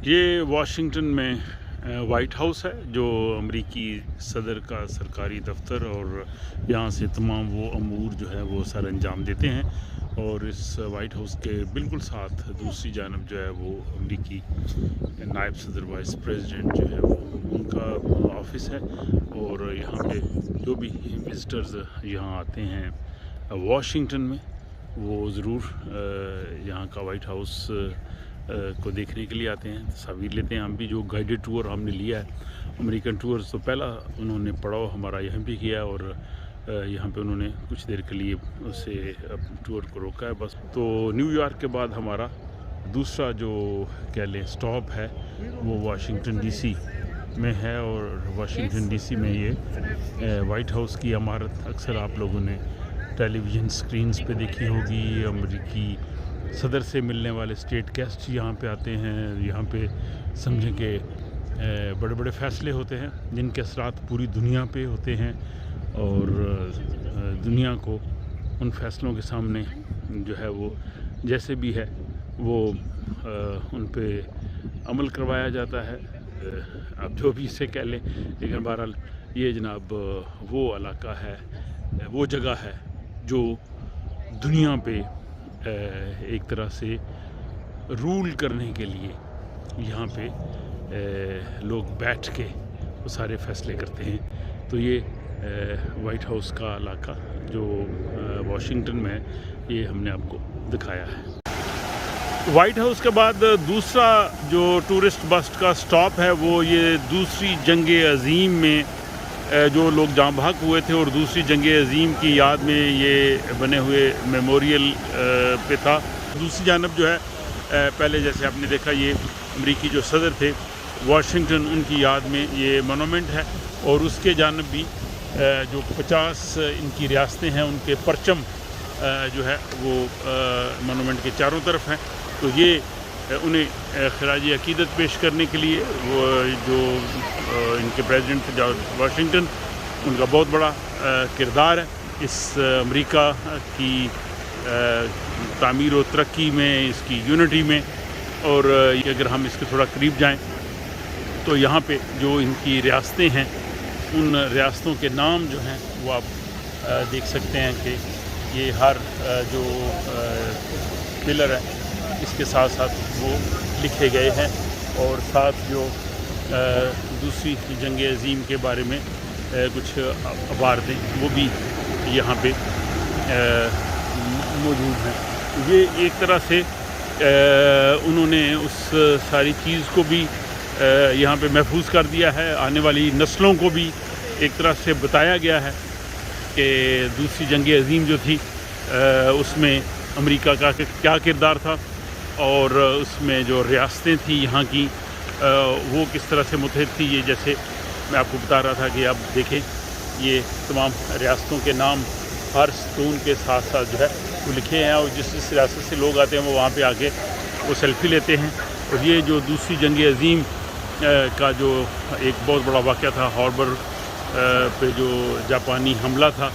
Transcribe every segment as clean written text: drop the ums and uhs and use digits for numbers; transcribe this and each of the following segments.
یہ واشنگٹن میں white house ہے جو امریکی صدر کا سرکاری دفتر، اور یہاں سے تمام وہ امور جو ہے وہ سر انجام دیتے ہیں. اور اس وائٹ ہاؤس کے بالکل ساتھ دوسری جانب جو ہے وہ امریکی نائب صدر وائس پریزیڈنٹ جو ہے وہ ان کا آفس ہے. اور یہاں پہ جو بھی وزٹرز یہاں آتے ہیں واشنگٹن میں وہ ضرور یہاں کا وائٹ ہاؤس کو دیکھنے کے لیے آتے ہیں، تصاویر لیتے ہیں. ہم بھی جو گائیڈڈ ٹور ہم نے لیا ہے امریکن ٹورز، تو پہلا انہوں نے پڑاؤ ہمارا یہاں بھی کیا، اور یہاں پہ انہوں نے کچھ دیر کے لیے اسے ٹور کو روکا ہے بس. تو نیو یارک کے بعد ہمارا دوسرا جو کہہ لیں سٹاپ ہے وہ واشنگٹن ڈی سی میں ہے. اور واشنگٹن ڈی سی میں یہ وائٹ ہاؤس کی عمارت اکثر آپ لوگوں نے ٹیلی ویژن سکرینز پہ دیکھی ہوگی. امریکی صدر سے ملنے والے اسٹیٹ گیسٹ یہاں پہ آتے ہیں. یہاں پہ سمجھیں کہ بڑے بڑے فیصلے ہوتے ہیں جن کے اثرات پوری دنیا پہ ہوتے ہیں، اور دنیا کو ان فیصلوں کے سامنے جو ہے وہ جیسے بھی ہے وہ ان پہ عمل کروایا جاتا ہے. اب جو بھی اسے کہہ لیں، لیکن بہرحال یہ جناب وہ علاقہ ہے، وہ جگہ ہے جو دنیا پہ ایک طرح سے رول کرنے کے لیے یہاں پہ لوگ بیٹھ کے وہ سارے فیصلے کرتے ہیں. تو یہ وائٹ ہاؤس کا علاقہ جو واشنگٹن میں ہے، یہ ہم نے آپ کو دکھایا ہے. وائٹ ہاؤس کے بعد دوسرا جو ٹورسٹ بس کا سٹاپ ہے وہ یہ دوسری جنگ عظیم میں جو لوگ جاں بحق ہوئے تھے اور دوسری جنگ عظیم کی یاد میں یہ بنے ہوئے میموریل پہ تھا. دوسری جانب جو ہے پہلے جیسے آپ نے دیکھا یہ امریکی جو صدر تھے واشنگٹن، ان کی یاد میں یہ مونومنٹ ہے، اور اس کے جانب بھی جو 50 ان کی ریاستیں ہیں ان کے پرچم جو ہے وہ مونومنٹ کے چاروں طرف ہیں. تو یہ انہیں خراج عقیدت پیش کرنے کے لیے وہ جو ان کے پریزیڈنٹ تھے جارج واشنگٹن، ان کا بہت بڑا کردار ہے اس امریکہ کی تعمیر و ترقی میں، اس کی یونٹی میں. اور اگر ہم اس کے تھوڑا قریب جائیں تو یہاں پہ جو ان کی ریاستیں ہیں ان ریاستوں کے نام جو ہیں وہ آپ دیکھ سکتے ہیں کہ یہ ہر جو پلر ہے اس کے ساتھ ساتھ وہ لکھے گئے ہیں، اور ساتھ جو دوسری جنگ عظیم کے بارے میں کچھ عبارتیں وہ بھی یہاں پہ موجود ہیں. یہ ایک طرح سے انہوں نے اس ساری چیز کو بھی یہاں پہ محفوظ کر دیا ہے. آنے والی نسلوں کو بھی ایک طرح سے بتایا گیا ہے کہ دوسری جنگ عظیم جو تھی اس میں امریکہ کا کیا کردار تھا، اور اس میں جو ریاستیں تھیں یہاں کی وہ کس طرح سے متحد تھی. یہ جیسے میں آپ کو بتا رہا تھا کہ آپ دیکھیں یہ تمام ریاستوں کے نام ہر ستون کے ساتھ ساتھ جو ہے وہ لکھے ہیں، اور جس جس ریاست سے لوگ آتے ہیں وہ وہاں پہ آ کے وہ سیلفی لیتے ہیں. اور یہ جو دوسری جنگ عظیم کا جو ایک بہت بڑا واقعہ تھا، ہاربر پہ جو جاپانی حملہ تھا،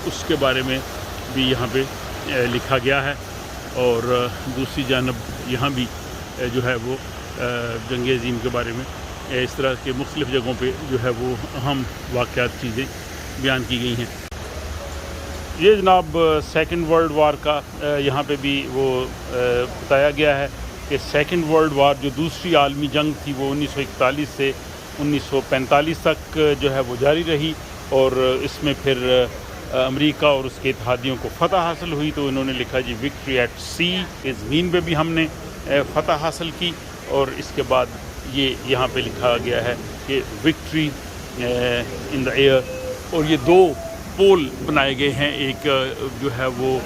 اس کے بارے میں بھی یہاں پہ لکھا گیا ہے. اور دوسری جانب یہاں بھی جو ہے وہ جنگ عظیم کے بارے میں اس طرح کے مختلف جگہوں پہ جو ہے وہ اہم واقعات چیزیں بیان کی گئی ہیں. یہ جناب سیکنڈ ورلڈ وار کا یہاں پہ بھی وہ بتایا گیا ہے کہ سیکنڈ ورلڈ وار جو دوسری عالمی جنگ تھی وہ 1941 سے 1945 تک جو ہے وہ جاری رہی، اور اس میں پھر امریکہ اور اس کے اتحادیوں کو فتح حاصل ہوئی. تو انہوں نے لکھا جی وکٹری ایٹ سی، اس زمین پہ بھی ہم نے فتح حاصل کی. اور اس کے بعد یہ یہاں پہ لکھا گیا ہے کہ وکٹری ان دا ایئر. اور یہ دو پول بنائے گئے ہیں، ایک جو ہے وہ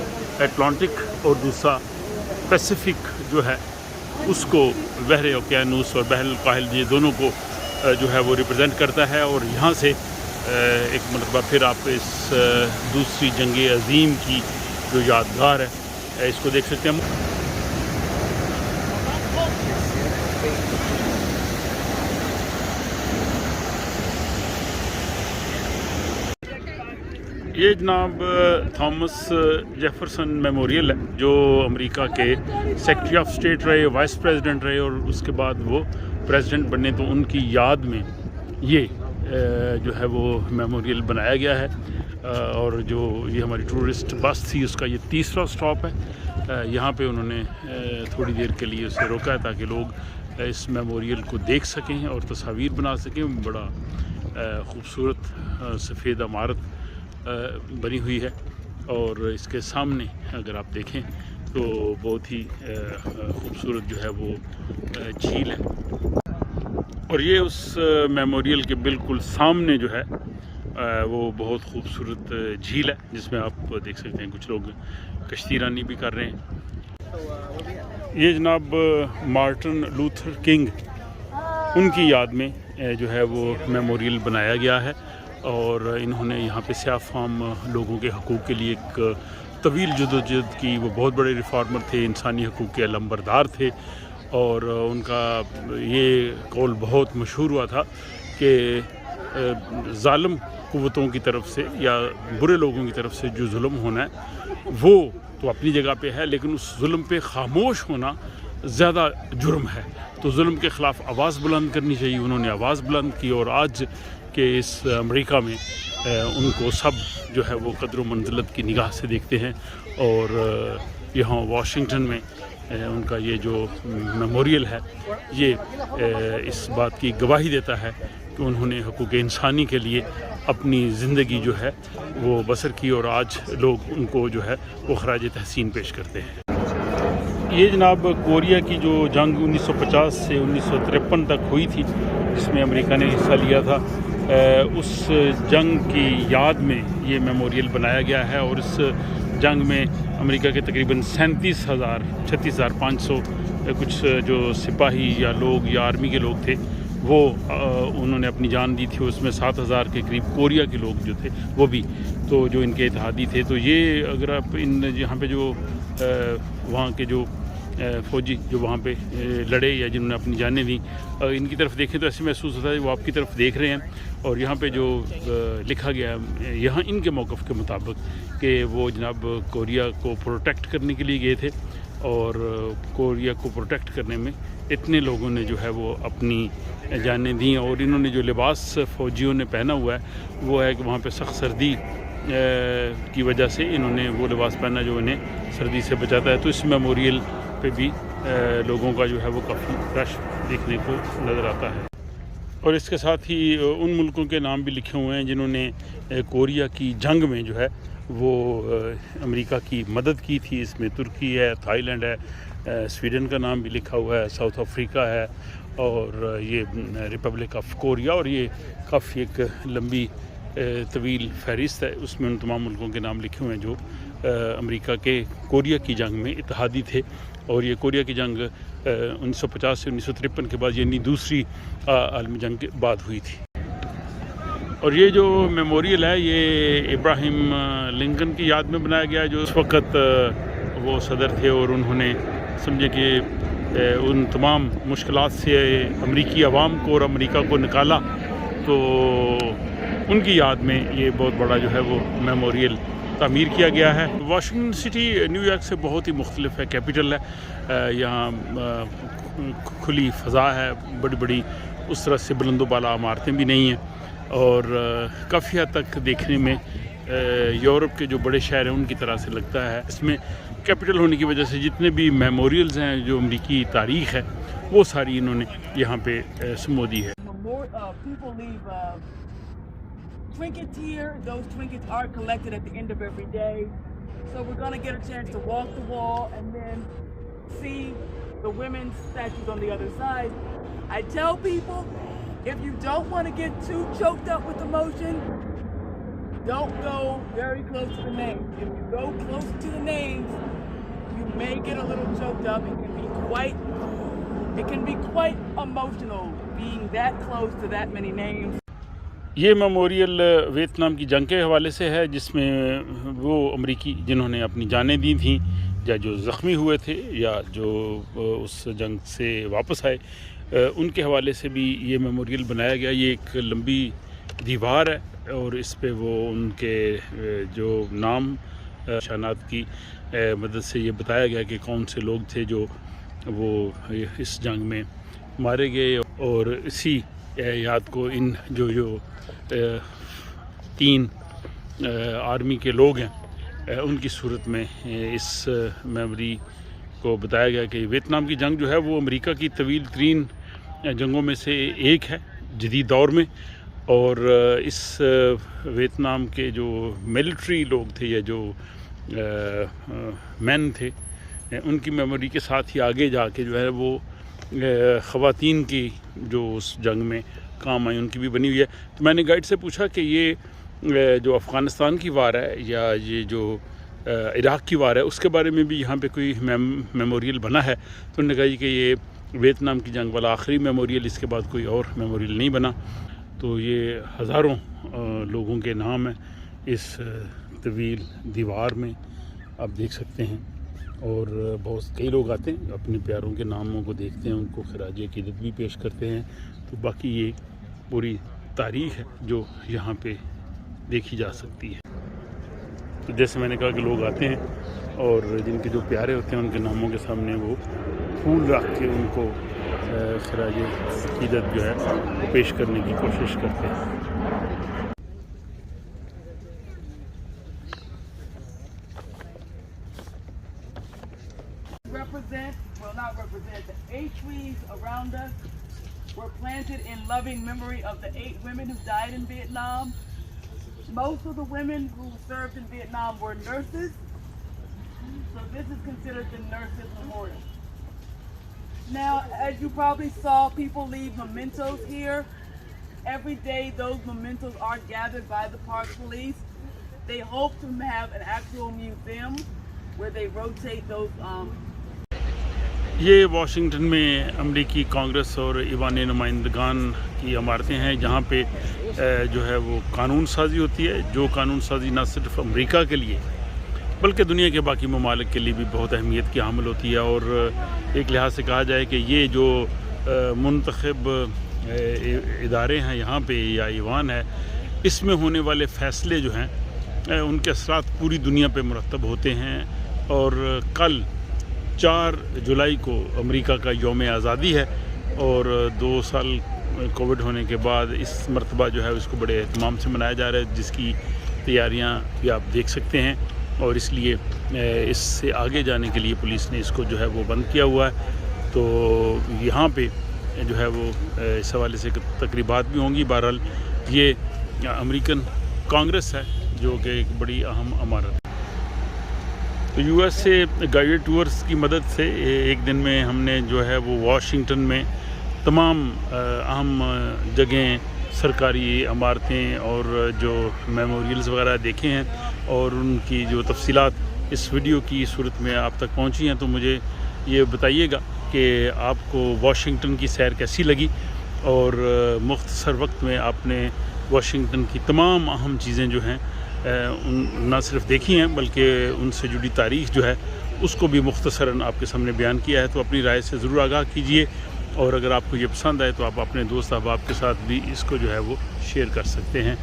اٹلانٹک اور دوسرا پیسیفک جو ہے اس کو بحر اوقیانوس اور بحر الکاہل، یہ دونوں کو جو ہے وہ ریپرزینٹ کرتا ہے. اور یہاں سے ایک مرتبہ پھر آپ اس دوسری جنگ عظیم کی جو یادگار ہے اس کو دیکھ سکتے ہیں. یہ جناب تھامس جیفرسن میموریل ہے، جو امریکہ کے سیکرٹری آف اسٹیٹ رہے، وائس پریزیڈنٹ رہے، اور اس کے بعد وہ پریزیڈنٹ بنے، تو ان کی یاد میں یہ جو ہے وہ میموریل بنایا گیا ہے۔ اور جو یہ ہماری ٹورسٹ بس تھی، اس کا یہ تیسرا سٹاپ ہے۔ یہاں پہ انہوں نے تھوڑی دیر کے لیے اسے روکا ہے تاکہ لوگ اس میموریل کو دیکھ سکیں اور تصاویر بنا سکیں۔ بڑا خوبصورت سفید عمارت بنی ہوئی ہے، اور اس کے سامنے اگر آپ دیکھیں تو بہت ہی خوبصورت جو ہے وہ جھیل ہے، اور یہ اس میموریل کے بالکل سامنے جو ہے وہ بہت خوبصورت جھیل ہے، جس میں آپ دیکھ سکتے ہیں کچھ لوگ کشتی رانی بھی کر رہے ہیں۔ یہ جناب مارٹن لوتھر کنگ، ان کی یاد میں جو ہے وہ میموریل بنایا گیا ہے، اور انہوں نے یہاں پہ سیاہ فام لوگوں کے حقوق کے لیے ایک طویل جدوجہد کی۔ وہ بہت بڑے ریفارمر تھے، انسانی حقوق کے علمبردار تھے، اور ان کا یہ قول بہت مشہور ہوا تھا کہ ظالم قوتوں کی طرف سے یا برے لوگوں کی طرف سے جو ظلم ہونا ہے وہ تو اپنی جگہ پہ ہے، لیکن اس ظلم پہ خاموش ہونا زیادہ جرم ہے، تو ظلم کے خلاف آواز بلند کرنی چاہیے۔ انہوں نے آواز بلند کی، اور آج کے اس امریکہ میں ان کو سب جو ہے وہ قدر و منزلت کی نگاہ سے دیکھتے ہیں، اور یہاں واشنگٹن میں ان کا یہ جو میموریل ہے یہ اس بات کی گواہی دیتا ہے کہ انہوں نے حقوق انسانی کے لیے اپنی زندگی جو ہے وہ بسر کی، اور آج لوگ ان کو جو ہے وہ خراج تحسین پیش کرتے ہیں۔ یہ جناب کوریا کی جو جنگ 1950 سے 1953 تک ہوئی تھی، جس میں امریکہ نے حصہ لیا تھا، اس جنگ کی یاد میں یہ میموریل بنایا گیا ہے، اور اس جنگ میں امریکہ کے تقریباً 36,500 کچھ جو سپاہی یا لوگ یا آرمی کے لوگ تھے وہ انہوں نے اپنی جان دی تھی۔ اس میں 7,000 کے قریب کوریا کے لوگ جو تھے وہ بھی، تو جو ان کے اتحادی تھے۔ تو یہ اگر آپ یہاں پہ جو وہاں کے جو فوجی جو وہاں پہ لڑے یا جنہوں نے اپنی جانیں دیں، ان کی طرف دیکھیں تو ایسے محسوس ہوتا ہے وہ آپ کی طرف دیکھ رہے ہیں۔ اور یہاں پہ جو لکھا گیا یہاں ان کے موقف کے مطابق کہ وہ جناب کوریا کو پروٹیکٹ کرنے کے لیے گئے تھے، اور کوریا کو پروٹیکٹ کرنے میں اتنے لوگوں نے جو ہے وہ اپنی جانیں دیں، اور انہوں نے جو لباس فوجیوں نے پہنا ہوا ہے وہ ہے کہ وہاں پہ سخت سردی کی وجہ سے انہوں نے وہ لباس پہنا جو انہیں سردی سے بچاتا ہے۔ تو اس میموریل پہ بھی لوگوں کا جو ہے وہ کافی رش دیکھنے کو نظر آتا ہے، اور اس کے ساتھ ہی ان ملکوں کے نام بھی لکھے ہوئے ہیں جنہوں نے کوریا کی جنگ میں جو ہے وہ امریکہ کی مدد کی تھی۔ اس میں ترکی ہے، تھائی لینڈ ہے، سویڈن کا نام بھی لکھا ہوا ہے، ساؤتھ افریقہ ہے، اور یہ ریپبلک آف کوریا، اور یہ کافی ایک لمبی طویل فہرست ہے۔ اس میں ان تمام ملکوں کے نام لکھے ہوئے ہیں جو امریکہ کے کوریا کی جنگ میں اتحادی تھے، اور یہ کوریا کی جنگ 1950 سے 1953 کے بعد، یعنی دوسری عالمی جنگ کے بعد ہوئی تھی۔ اور یہ جو میموریل ہے یہ ابراہیم لنکن کی یاد میں بنایا گیا ہے، جو اس وقت وہ صدر تھے، اور انہوں نے سمجھے کہ ان تمام مشکلات سے امریکی عوام کو اور امریکہ کو نکالا، تو ان کی یاد میں یہ بہت بڑا جو ہے وہ میموریل تعمیر کیا گیا ہے۔ واشنگٹن سٹی نیو یارک سے بہت ہی مختلف ہے، کیپٹل ہے، یہاں کھلی فضا ہے، بڑی بڑی اس طرح سے بلند و بالا عمارتیں بھی نہیں ہیں، اور کافی حد تک دیکھنے میں یورپ کے جو بڑے شہر ہیں ان کی طرح سے لگتا ہے۔ اس میں کیپٹل ہونے کی وجہ سے جتنے بھی میموریلز ہیں جو امریکی تاریخ ہے وہ ساری انہوں نے یہاں پہ سمو دی ہے۔ Trinkets here, those trinkets are collected at the end of every day. So we're going to get a chance to walk the wall and then see the women's statues on the other side. I tell people, if you don't want to get too choked up with emotion, don't go very close to the names. If you go close to the names, you may get a little choked up. It can be quite emotional being that close to that many names. یہ memorial Vietnam کی جنگ کے حوالے سے ہے، جس میں وہ امریکی جنہوں نے اپنی جانیں دی تھیں یا جو زخمی ہوئے تھے یا جو اس جنگ سے واپس آئے، ان کے حوالے سے بھی یہ میموریل بنایا گیا۔ یہ ایک لمبی دیوار ہے اور اس پہ وہ ان کے جو نام نشانات کی مدد سے یہ بتایا گیا کہ کون سے لوگ تھے جو وہ اس جنگ میں مارے گئے، اور اسی یاد کو ان جو 3 آرمی کے لوگ ہیں ان کی صورت میں اس میموری کو بتایا گیا کہ ویتنام کی جنگ جو ہے وہ امریکہ کی طویل ترین جنگوں میں سے ایک ہے جدید دور میں، اور اس ویتنام کے جو ملٹری لوگ تھے یا جو مین تھے ان کی میموری کے ساتھ ہی آگے جا کے جو ہے وہ خواتین کی جو اس جنگ میں کام آئی ان کی بھی بنی ہوئی ہے۔ تو میں نے گائیڈ سے پوچھا کہ یہ جو افغانستان کی وار ہے یا یہ جو عراق کی وار ہے اس کے بارے میں بھی یہاں پہ کوئی میموریل بنا ہے، تو انہوں نے کہا کہ یہ ویتنام کی جنگ والا آخری میموریل، اس کے بعد کوئی اور میموریل نہیں بنا۔ تو یہ ہزاروں لوگوں کے نام ہیں اس طویل دیوار میں، آپ دیکھ سکتے ہیں، اور کئی لوگ آتے ہیں اپنے پیاروں کے ناموں کو دیکھتے ہیں، ان کو خراج عقیدت بھی پیش کرتے ہیں۔ تو باقی یہ پوری تاریخ ہے جو یہاں پہ دیکھی جا سکتی ہے۔ تو جیسے میں نے کہا کہ لوگ آتے ہیں اور جن کے جو پیارے ہوتے ہیں ان کے ناموں کے سامنے وہ پھول رکھ کے ان کو خراج عقیدت جو ہے وہ پیش کرنے کی کوشش کرتے ہیں۔ The 8 trees around us were planted in loving memory of the 8 women who died in Vietnam. Most of the women who served in Vietnam were nurses, so this is considered the nurses' memorial. Now, as you probably saw, people leave mementos here. Every day those mementos are gathered by the park police. They hope to have an actual museum where they rotate those یہ Washington میں امریکی کانگریس اور ایوان نمائندگان کی عمارتیں ہیں جہاں پہ جو ہے وہ قانون سازی ہوتی ہے، جو قانون سازی نہ صرف امریکہ کے لیے بلکہ دنیا کے باقی ممالک کے لیے بھی بہت اہمیت کی حامل ہوتی ہے۔ اور ایک لحاظ سے کہا جائے کہ یہ جو منتخب ادارے ہیں یہاں پہ یا ایوان ہے، اس میں ہونے والے فیصلے جو ہیں ان کے اثرات پوری دنیا پہ مرتب ہوتے ہیں۔ اور کل 4 جولائی کو امریکہ کا یوم آزادی ہے، اور 2 سال کووڈ ہونے کے بعد اس مرتبہ جو ہے اس کو بڑے اہتمام سے منایا جا رہا ہے، جس کی تیاریاں بھی آپ دیکھ سکتے ہیں، اور اس لیے اس سے آگے جانے کے لیے پولیس نے اس کو جو ہے وہ بند کیا ہوا ہے۔ تو یہاں پہ جو ہے وہ اس حوالے سے تقریبات بھی ہوں گی۔ بہرحال یہ امریکن کانگریس ہے جو کہ ایک بڑی اہم عمارت ہے۔ تو یو ایس سے گائیڈڈ ٹورز کی مدد سے ایک دن میں ہم نے جو ہے وہ واشنگٹن میں تمام اہم جگہیں، سرکاری عمارتیں اور جو میموریلز وغیرہ دیکھے ہیں، اور ان کی جو تفصیلات اس ویڈیو کی صورت میں آپ تک پہنچی ہیں۔ تو مجھے یہ بتائیے گا کہ آپ کو واشنگٹن کی سیر کیسی لگی، اور مختصر وقت میں آپ نے واشنگٹن کی تمام اہم چیزیں جو ہیں نہ صرف دیکھی ہیں بلکہ ان سے جڑی تاریخ جو ہے اس کو بھی مختصراً آپ کے سامنے بیان کیا ہے۔ تو اپنی رائے سے ضرور آگاہ کیجئے، اور اگر آپ کو یہ پسند آئے تو آپ اپنے دوست احباب کے ساتھ بھی اس کو جو ہے وہ شیئر کر سکتے ہیں۔